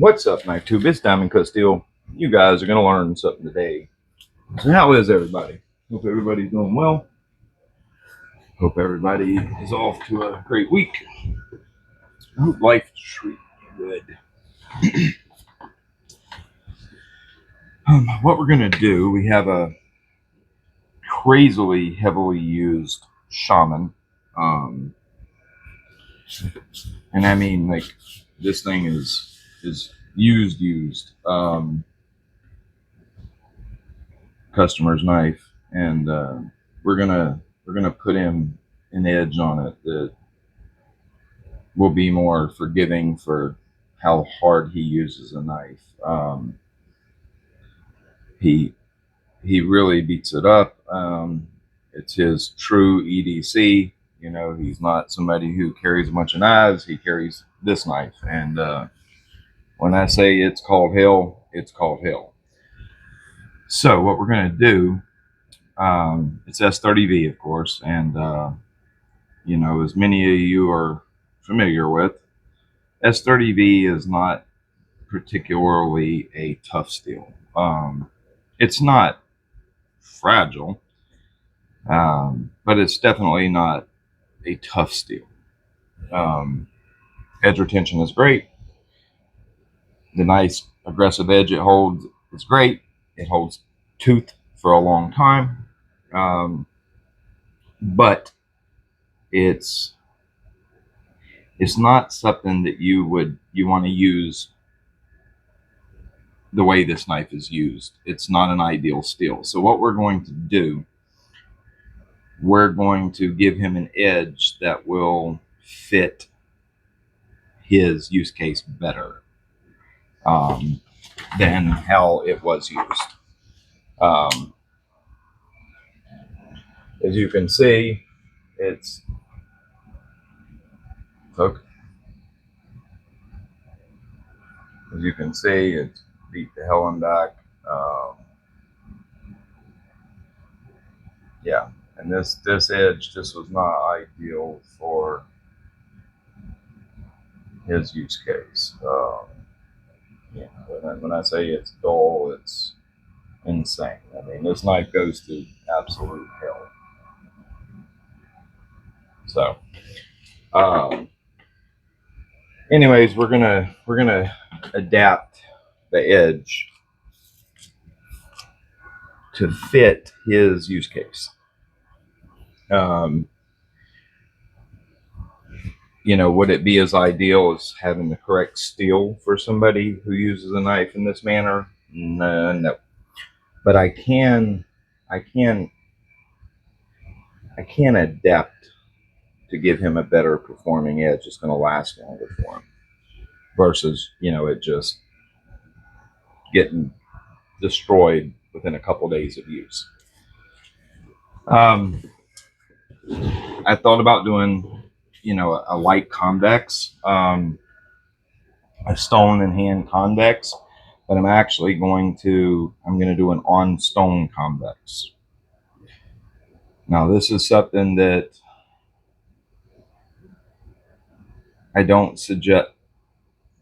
What's up, Knife Tube? It's Diamond Cut Steel. You guys are going to learn something today. So how is everybody? Hope everybody's doing well. Hope everybody is off to a great week. I hope life is treating you good. What we're going to do, we have a crazily heavily used Shaman. And I mean, like, this thing is used. Customer's knife, and we're gonna put him an edge on it that will be more forgiving for how hard he uses a knife. He really beats it up. It's his true EDC. You know, he's not somebody who carries a bunch of knives. He carries this knife, and when I say it's called hell, it's called hell. So what we're gonna do. It's S30v, of course, and you know, as many of you are familiar with, S30v is not particularly a tough steel. It's not fragile, but it's definitely not a tough steel. Edge retention is great. The nice aggressive edge it holds is great. It holds tooth for a long time, but it's not something that you want to use the way this knife is used. It's not an ideal steel. So what we're going to do, we're going to give him an edge that will fit his use case better than how it was used. As you can see, it's hook. As you can see, it's beat the hell and back. Yeah, and this edge just was not ideal for his use case. Yeah, when I say it's dull, it's insane. I mean, this knife goes to absolute hell. So, anyways, we're gonna adapt the edge to fit his use case. You know, would it be as ideal as having the correct steel for somebody who uses a knife in this manner? No. But I can adapt to give him a better performing edge. It's going to last longer for him versus, you know, it just getting destroyed within a couple days of use. I thought about doing, you know, a light convex, a stone and hand convex, but I'm actually going to do an on stone convex. Now this is something that I don't suggest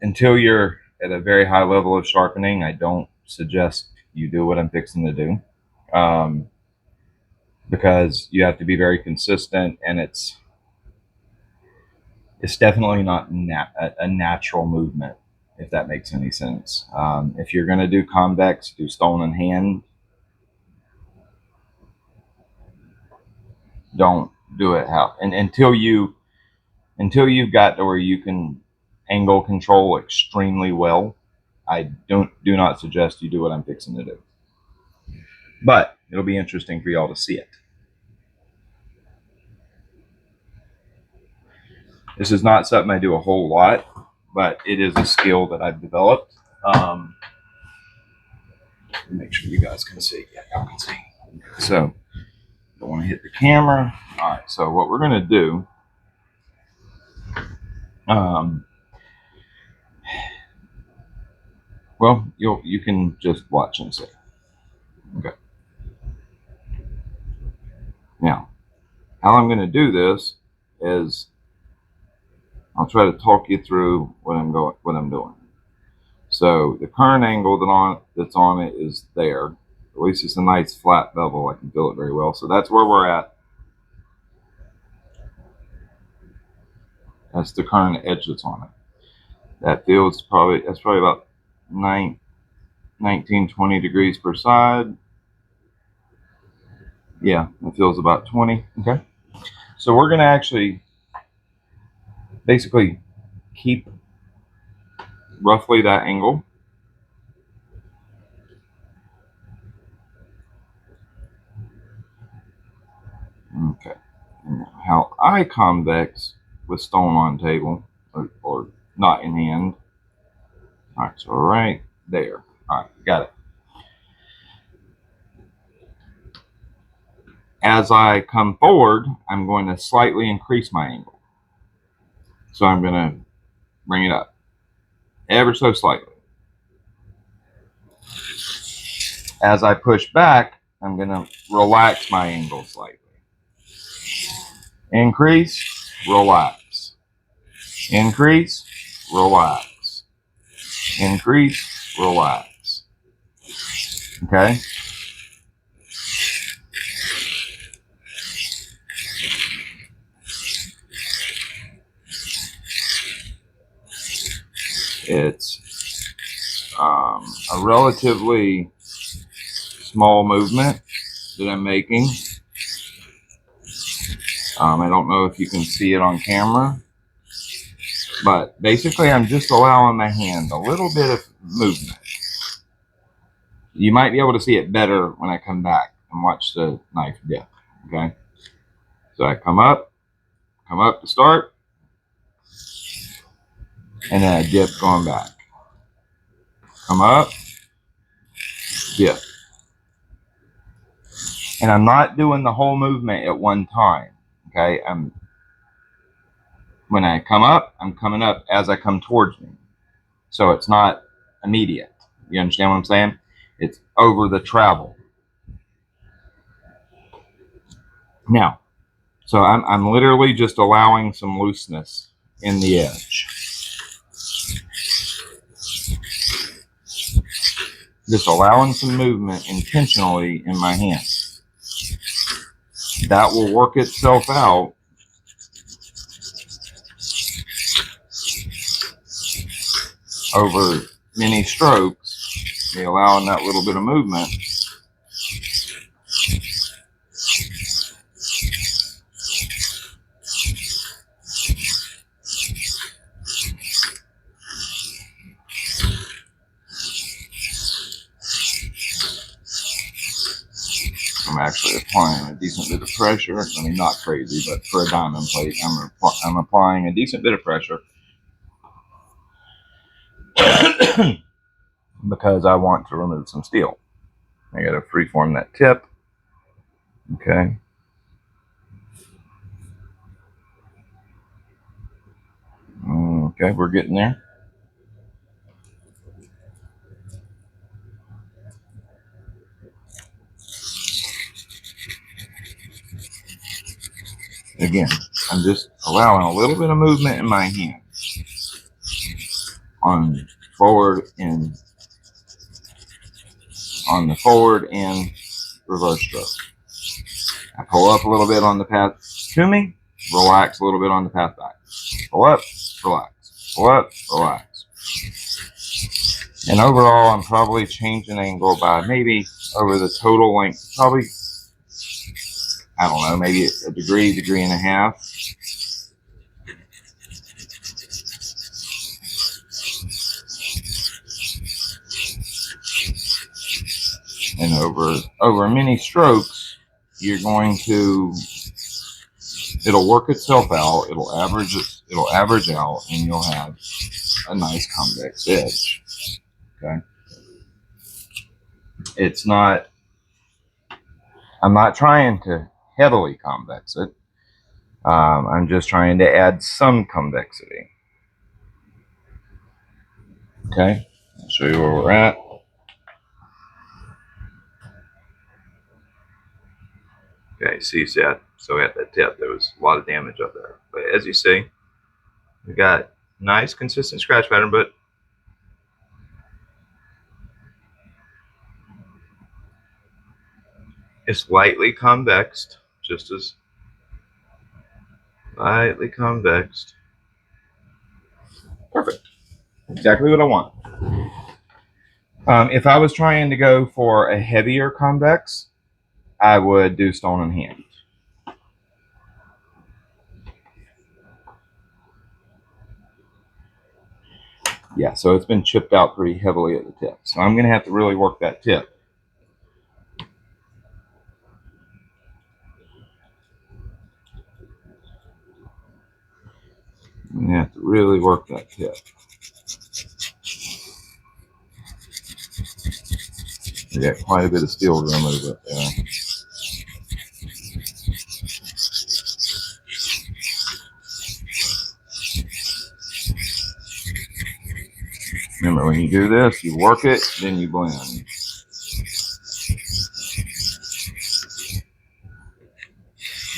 until you're at a very high level of sharpening. I don't suggest you do what I'm fixing to do, because you have to be very consistent, and it's definitely not a natural movement, if that makes any sense. If you're going to do convex, do stone in hand. Don't do it how and until you've got to where you can angle control extremely well. I do not suggest you do what I'm fixing to do, but it'll be interesting for y'all to see it. This is not something I do a whole lot, but it is a skill that I've developed. Make sure you guys can see. Yeah, y'all can see. So, don't want to hit the camera. All right. So what we're going to do, well, you can just watch and see. Okay. Now, how I'm going to do this is I'll try to talk you through what I'm doing. So the current angle that's on it is there. At least it's a nice flat bevel. I can feel it very well. So that's where we're at. That's the current edge that's on it. That's probably about 19, 20 degrees per side. Yeah, it feels about 20. Okay. So we're going to actually basically keep roughly that angle. Okay. And how I convex with stone on table or not in hand. All right, so right there. All right, got it. As I come forward, I'm going to slightly increase my angle. So I'm going to bring it up ever so slightly. As I push back, I'm going to relax my angle slightly. Increase, relax. Increase, relax. Increase, relax. Okay? It's a relatively small movement that I'm making. I don't know if you can see it on camera, but basically I'm just allowing my hand a little bit of movement. You might be able to see it better when I come back and watch the knife dip. Okay, so I come up to start, and then I dip going back. Come up, dip. And I'm not doing the whole movement at one time. Okay, when I come up, I'm coming up as I come towards me. So it's not immediate. You understand what I'm saying? It's over the travel. Now, so I'm literally just allowing some looseness in the edge. Just allowing some movement intentionally in my hand. That will work itself out over many strokes. Me allowing that little bit of movement. I'm actually applying a decent bit of pressure. I mean, not crazy, but for a diamond plate, I'm applying a decent bit of pressure because I want to remove some steel. I got to freeform that tip. Okay. Okay, we're getting there. Again, I'm just allowing a little bit of movement in my hand on the forward and reverse stroke. I pull up a little bit on the path to me, relax a little bit on the path back. Pull up, relax. Pull up, relax. And overall, I'm probably changing angle by maybe over the total length, probably, I don't know, maybe a degree and a half. And over many strokes, you're going to, it'll work itself out. It'll average out, and you'll have a nice convex edge. Okay. It's not, I'm not trying to heavily convex it. I'm just trying to add some convexity. Okay. I'll show you where we're at. Okay, see that? So at that tip, there was a lot of damage up there. But as you see, we got nice consistent scratch pattern, but It's lightly convexed, just as lightly convexed. Perfect. Exactly what I want. If I was trying to go for a heavier convex, I would do stone in hand. Yeah, so it's been chipped out pretty heavily at the tip. So I'm going to have to really work that tip. I'm going to have to really work that tip. We got quite a bit of steel to remove up there. Remember, when you do this, you work it, then you blend.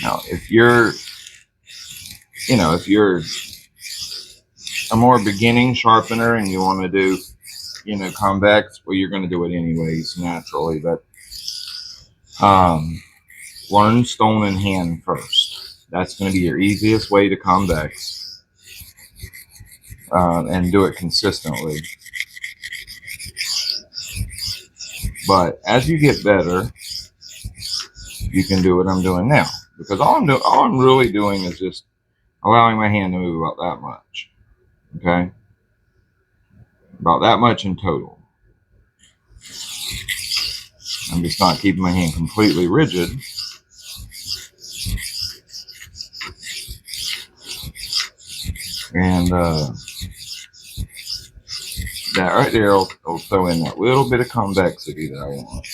Now, if you're a more beginning sharpener and you want to do, convex, well, you're going to do it anyways, naturally. But learn stone in hand first. That's going to be your easiest way to convex, and do it consistently. But as you get better, you can do what I'm doing now, because all I'm really doing is just allowing my hand to move about that much. Okay, about that much in total. I'm just not keeping my hand completely rigid. And that right there will throw in that little bit of convexity that I want.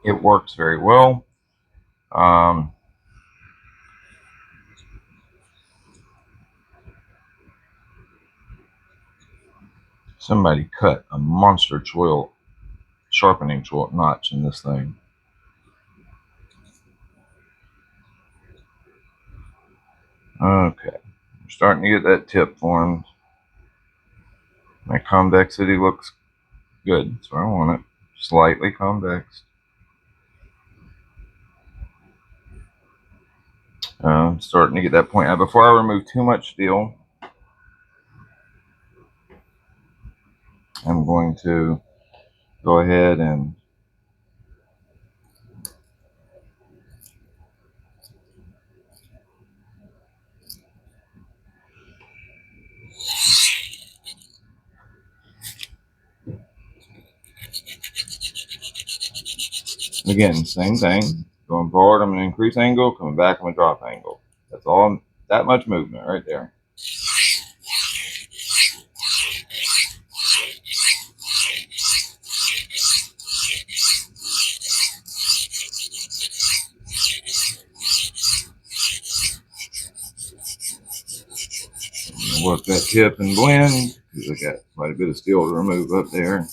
It works very well. Somebody cut a monster sharpening notch in this thing. Okay, I'm starting to get that tip formed. My convexity looks good, so I want it slightly convex. I'm starting to get that point. Now, before I remove too much steel, I'm going to go ahead and again, same thing. Going forward, I'm going to increase angle. Coming back, I'm going to drop angle. That's all. That much movement right there. Work that tip and blend, because I got quite a bit of steel to remove up there.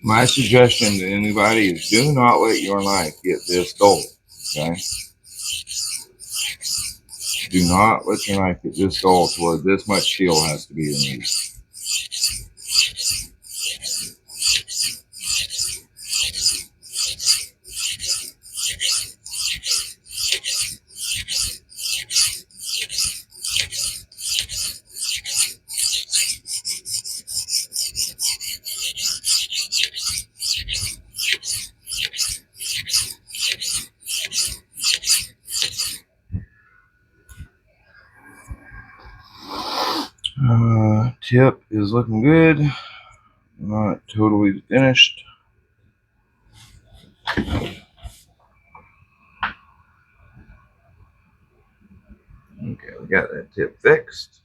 My suggestion to anybody is do not let your knife get this dull, okay? Do not let your knife get this dull to where this much steel has to be removed. Tip is looking good. not totally finished. Okay, we got that tip fixed.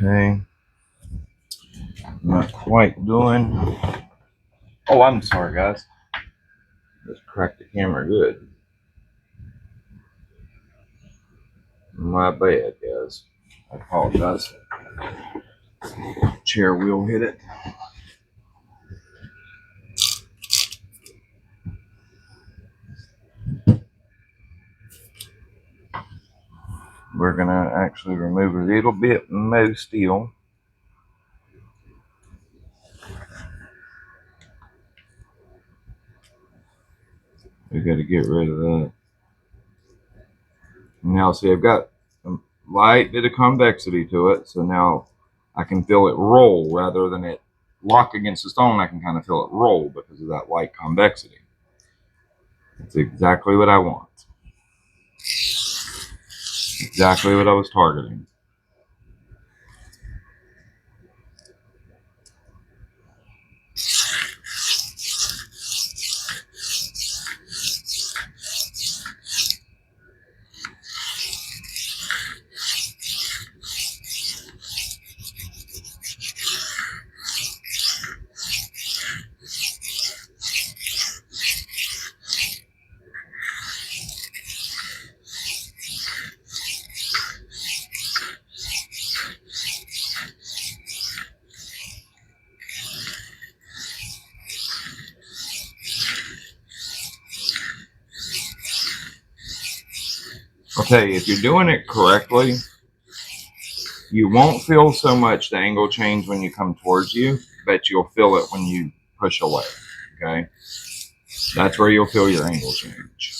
Okay. Not quite doing. Oh, I'm sorry, guys. Just cracked the camera good. My bad, guys. I apologize. Chair wheel hit it. We're gonna actually remove a little bit more steel. We got to get rid of that. Now, see, I've got a light bit of convexity to it, so now I can feel it roll rather than it lock against the stone. I can kind of feel it roll because of that light convexity. It's exactly what I want. Exactly what I was targeting. Okay, if you're doing it correctly, you won't feel so much the angle change when you come towards you, but you'll feel it when you push away. Okay, that's where you'll feel your angle change.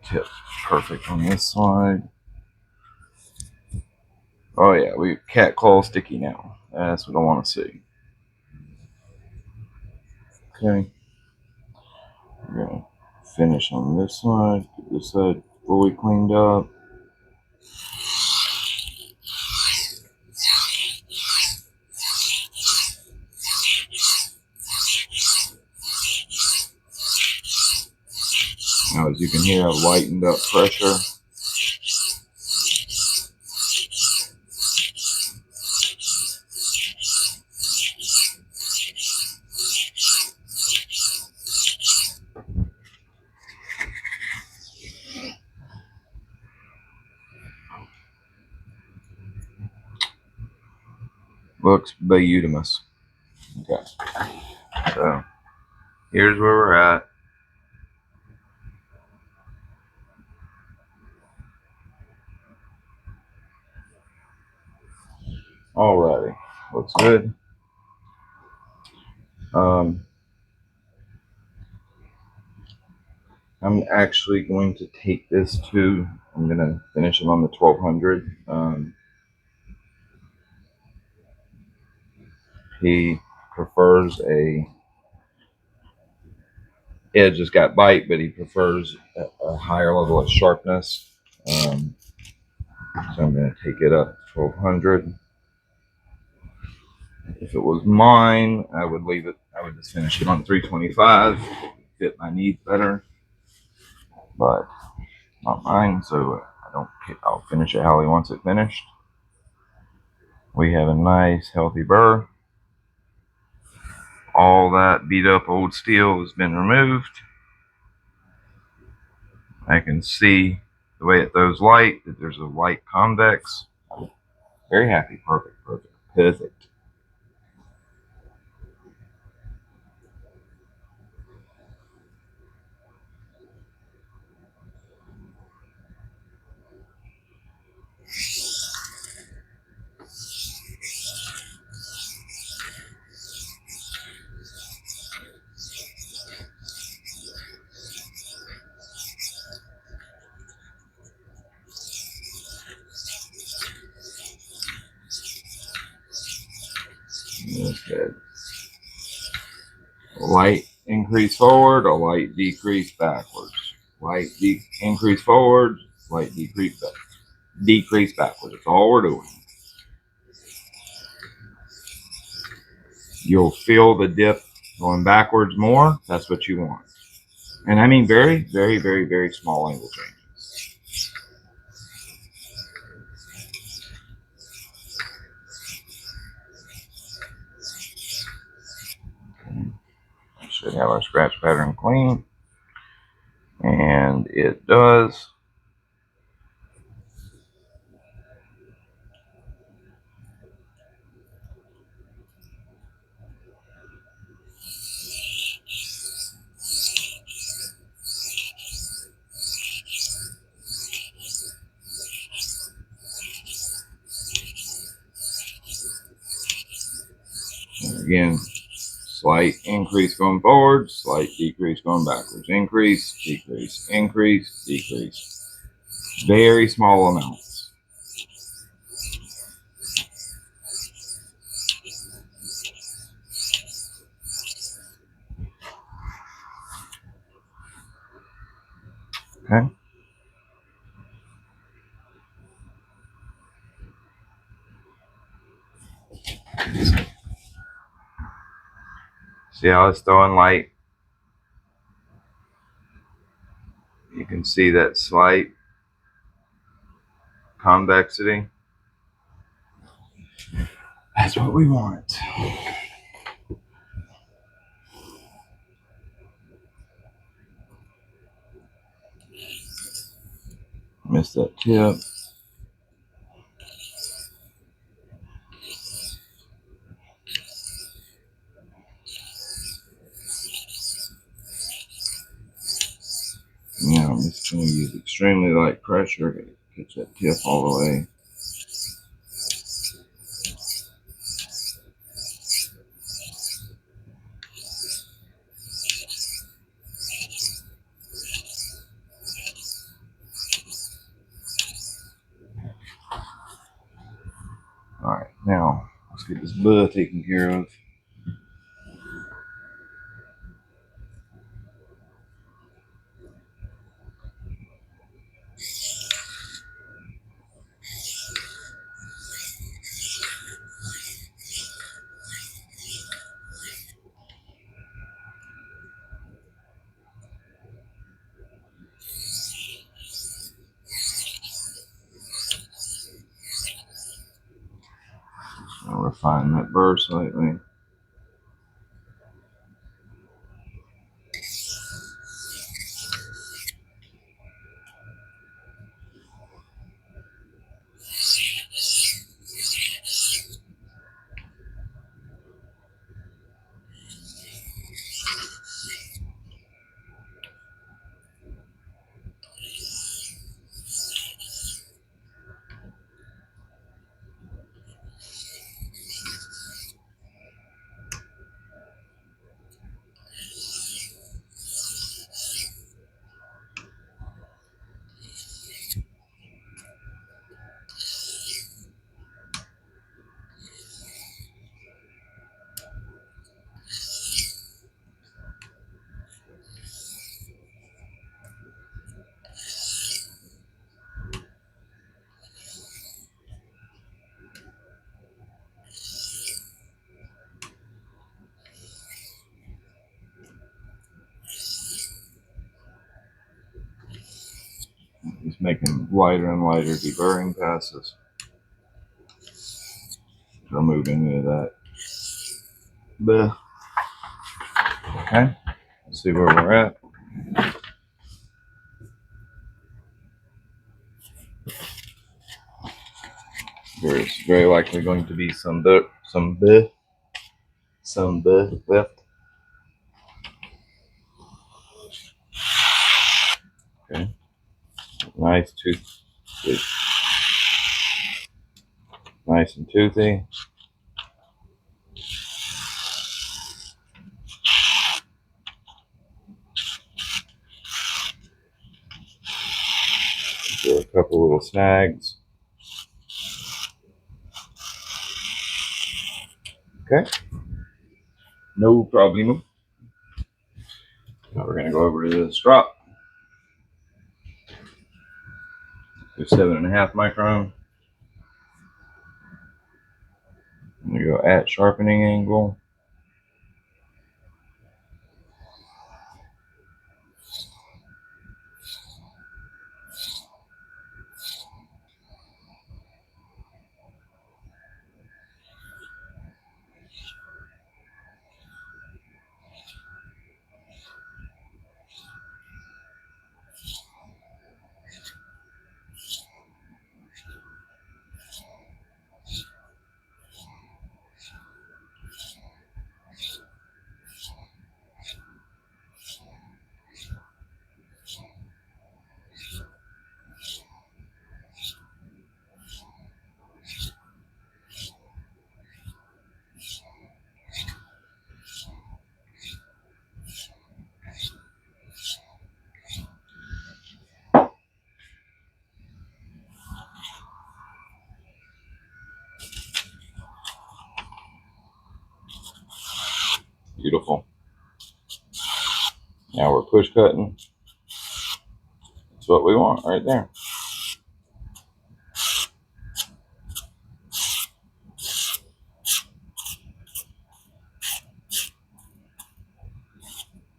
Tip perfect on this side. Oh yeah, we cat claw sticky now. That's what I want to see. Okay, we're gonna finish on this side. Get this side fully cleaned up. Now, as you can hear, I've lightened up pressure. Looks beautimous. Okay, so here's where we're at. Alrighty, looks good. I'm actually going to take this to, I'm going to finish it on the 1200. He prefers a edge has got bite, but he prefers a higher level of sharpness. So I'm going to take it up to 1200. If it was mine, I would leave it, I would just finish it on 325, fit my needs better, but not mine, so I don't care. I'll finish it how he wants it finished. We have a nice healthy burr. All that beat up old steel has been removed. I can see the way it throws light, that there's a light convex. I'm very happy. Perfect, perfect, perfect. That's good. Light increase forward, a light decrease backwards. Light increase forward, light decrease backwards. That's all we're doing. You'll feel the dip going backwards more. That's what you want. And I mean very, very, very, very small angle changes. Okay. Should have our scratch pattern clean. And it does. And again, slight increase going forward, slight decrease going backwards. Increase, decrease, increase, decrease. Very small amounts. Okay. See how it's throwing light? You can see that slight convexity. That's what we want. Miss that tip. Now I'm just going to use extremely light pressure to get that tip all the way. Alright, now let's get this bud taken care of. I'll refine that burr slightly. Just making lighter and lighter deburring passes. Remove any of that. But, okay, let's see where we're at. There's very likely going to be some left. Okay, nice nice and toothy. There are a couple little snags. Okay, no problem. Now we're going to go over to this drop. Do 7.5 micron. I'm going to go at sharpening angle. Beautiful. Now we're push cutting. That's what we want right there.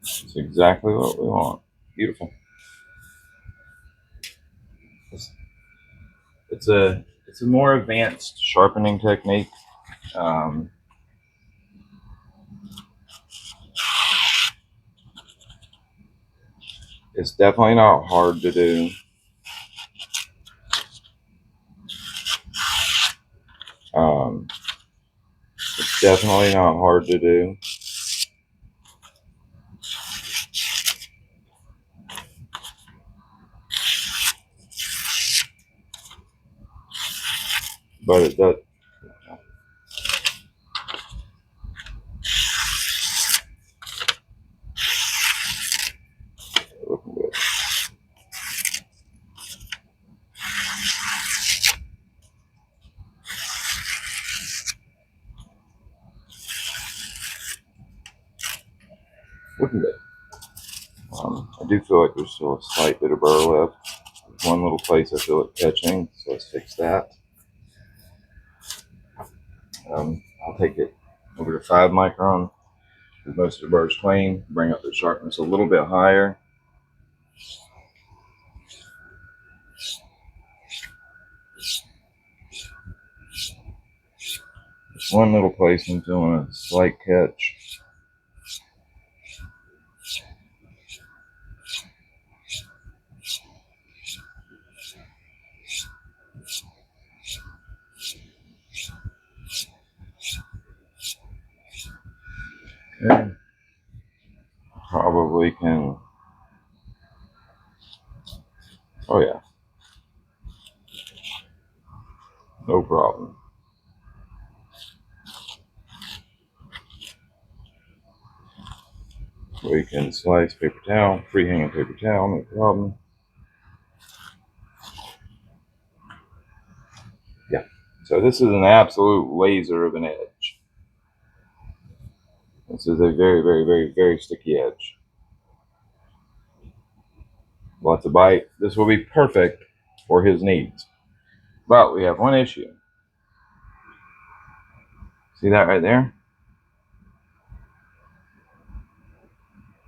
That's exactly what we want. Beautiful. It's a more advanced sharpening technique. It's definitely not hard to do. It's definitely not hard to do. But it does. Looking good. Looking good. I do feel like there's still a slight bit of burr left. There's one little place I feel it catching, so let's fix that. I'll take it over to 5 micron because most of the burr's clean. Bring up the sharpness a little bit higher. Just one little place I'm feeling a slight catch. Okay. Probably can. Oh yeah. No problem. We can slice paper towel, free-hanging paper towel, no problem. Yeah. So this is an absolute laser of an edge. This is a very, very, very, very sticky edge. Lots of bite. This will be perfect for his needs. But we have one issue. See that right there?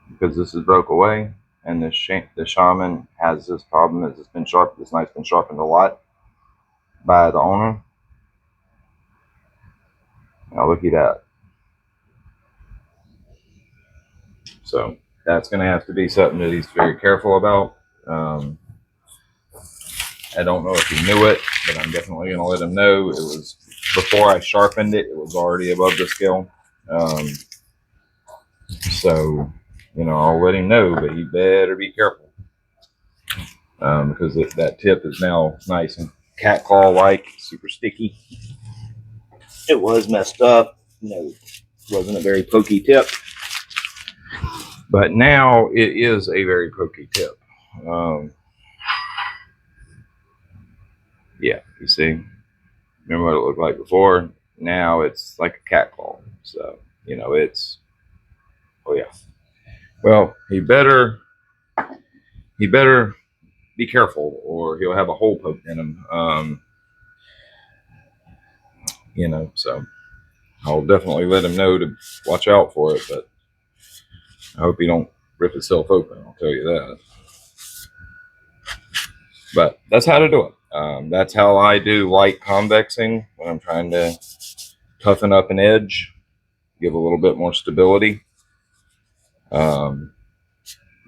Because this is broke away, and the shaman has this problem. Is it's been sharpened. This knife's been sharpened a lot by the owner. Now look at that. So that's going to have to be something that he's very careful about. I don't know if he knew it, but I'm definitely going to let him know. It was before I sharpened it. It was already above the scale. So, you know, I'll let him know, but he better be careful because that tip is now nice and cat claw-like, super sticky. It was messed up. You know, it wasn't a very pokey tip, but now it is a very pokey tip. Yeah, you see, remember what it looked like before? Now it's like a cat claw. So, you know, it's, oh yeah. Well, he better be careful, or he'll have a hole poked in him. So I'll definitely let him know to watch out for it. But I hope he don't rip himself open. I'll tell you that. But that's how to do it. That's how I do light convexing when I'm trying to toughen up an edge, give a little bit more stability. Um,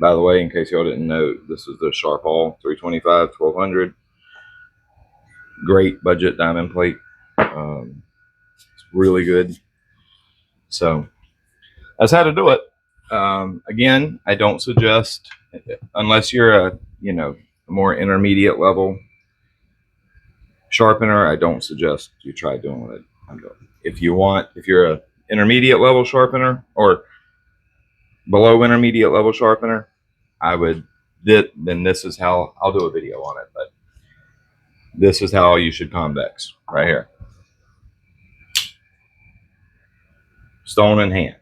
by the way, in case y'all didn't know, this is the Sharpal 325 1200. Great budget diamond plate. It's really good. So that's how to do it. Again, I don't suggest, unless you're a more intermediate level sharpener, I don't suggest you try doing what I'm doing. If you're a intermediate level sharpener or below intermediate level sharpener, then this is how I'll do a video on it. But this is how you should convex right here. Stone in hand.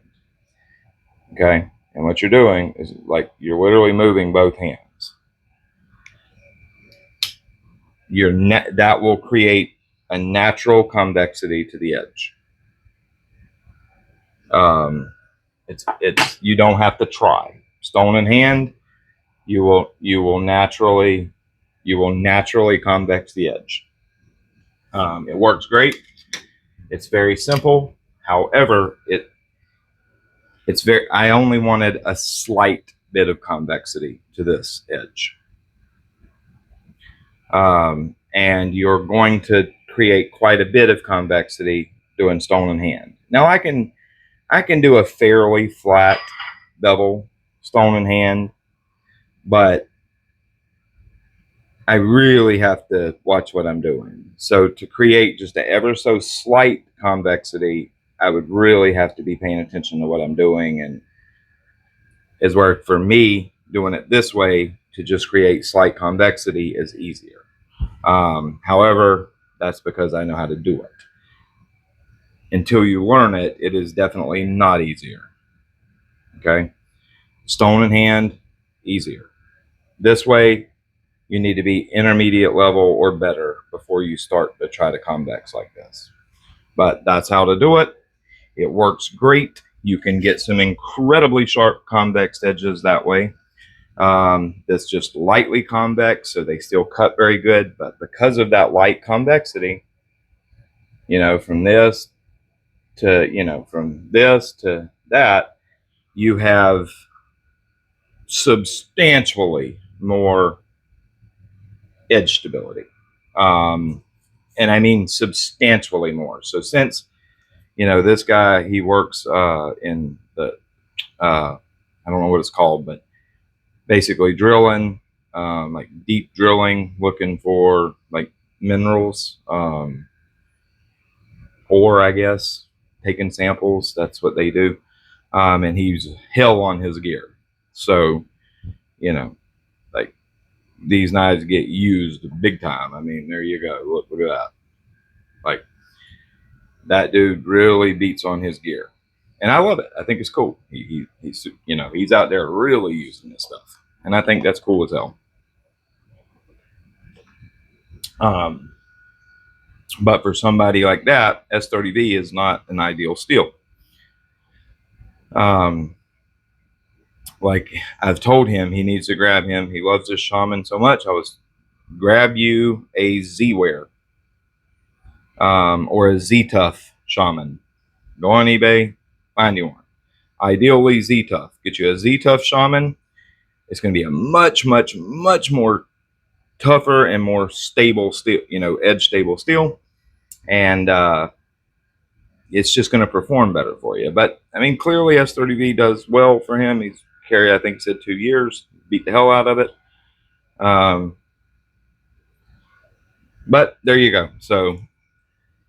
Okay. And what you're doing is like you're literally moving both hands. That will create a natural convexity to the edge. It's you don't have to try. Stone in hand, you will naturally convex the edge. It works great. It's very simple. However, I only wanted a slight bit of convexity to this edge. And you're going to create quite a bit of convexity doing stone in hand. Now I can do a fairly flat bevel stone in hand, but I really have to watch what I'm doing. So to create just an ever so slight convexity, I would really have to be paying attention to what I'm doing. And is where for me, doing it this way to just create slight convexity is easier. However, that's because I know how to do it. Until you learn it, it is definitely not easier. Okay? Stone in hand, easier. This way, you need to be intermediate level or better before you start to try to convex like this. But that's how to do it. It works great. You can get some incredibly sharp convex edges that way. That's just lightly convex, so they still cut very good. But because of that light convexity, from this to that, you have substantially more edge stability. And I mean substantially more. So since, this guy, he works in the, I don't know what it's called, but basically drilling, like deep drilling, looking for like minerals, ore, I guess, taking samples. That's what they do. And he uses hell on his gear. So, like these knives get used big time. I mean, there you go. Look at that. Like that dude really beats on his gear. And I love it. I think it's cool. He's out there really using this stuff. And I think that's cool as hell. But for somebody like that, S30v is not an ideal steel. Like I've told him, he needs to grab him. He loves this Shaman so much. Grab you a Z-Wear or a Z-Tough Shaman. Go on eBay, find you one. Ideally Z-Tough. Get you a Z-Tough Shaman. It's going to be a much, much, much more tougher and more stable steel, edge stable steel. And it's just going to perform better for you. But I mean, clearly S30v does well for him. He's carried, I think he said 2 years, beat the hell out of it. But there you go. So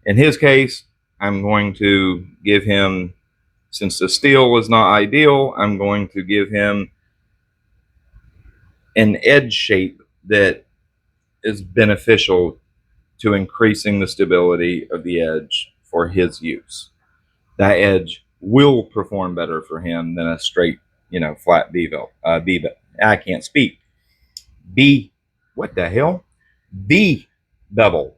in his case, I'm going to give him, since the steel was not ideal, I'm going to give him an edge shape that is beneficial to increasing the stability of the edge for his use. That edge will perform better for him than a straight you know, flat bevel. I can't speak. B, what the hell? B bevel.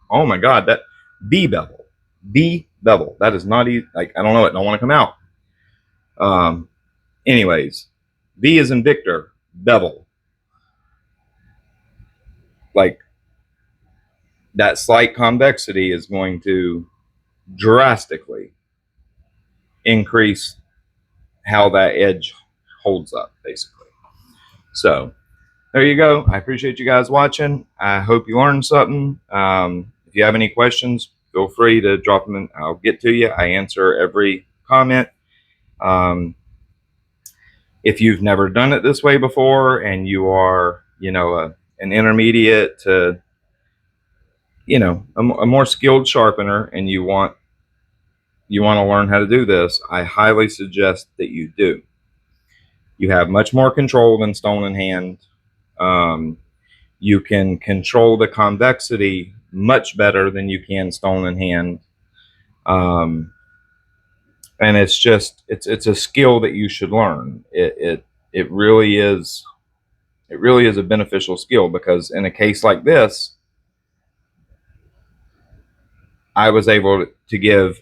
Oh my God, that B bevel. B bevel. That is not easy. Like, I don't know, it don't want to come out. Anyways, V is in Victor, bevel. Like, that slight convexity is going to drastically increase how that edge holds up, basically. So there you go. I appreciate you guys watching. I hope you learned something. If you have any questions, feel free to drop them in. I'll get to you. I answer every comment. Um, if you've never done it this way before and you are, you know, an intermediate to, you know, a more skilled sharpener, and you want to learn how to do this, I highly suggest that you do. You have much more control than stone in hand. You can control the convexity much better than you can stone in hand. And it's just, it's a skill that you should learn. It really is. It really is a beneficial skill, because in a case like this, I was able to give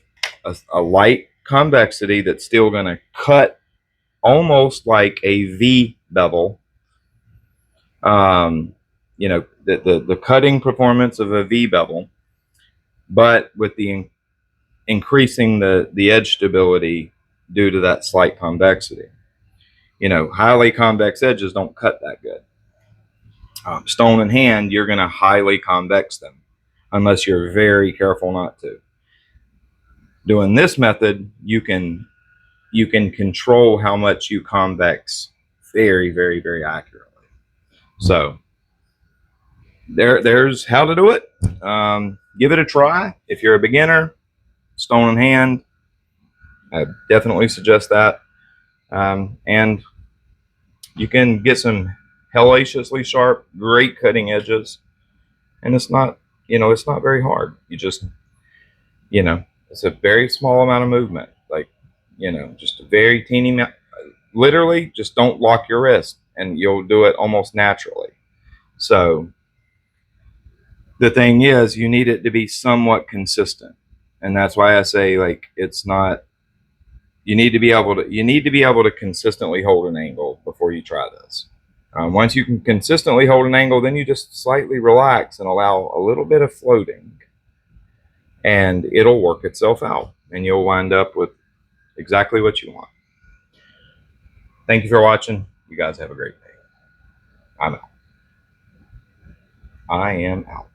a light convexity that's still going to cut almost like a V bevel. You know, the cutting performance of a V bevel, but with the increasing the edge stability due to that slight convexity. You know, highly convex edges don't cut that good. Stone in hand, you're going to highly convex them unless you're very careful not to. Doing this method, you can control how much you convex very, very, very accurately. So there's how to do it. Give it a try. If you're a beginner, stone in hand, I definitely suggest that. And you can get some hellaciously sharp, great cutting edges, and it's not, you know, it's not very hard. You just, you know, it's a very small amount of movement, like, you know, just a very teeny amount. Literally, just don't lock your wrist, and you'll do it almost naturally. So the thing is, you need it to be somewhat consistent, and that's why I say, like, it's not. You need to be able to consistently hold an angle before you try this. Once you can consistently hold an angle, then you just slightly relax and allow a little bit of floating, and it'll work itself out, and you'll wind up with exactly what you want. Thank you for watching. You guys have a great day. I'm out. I am out.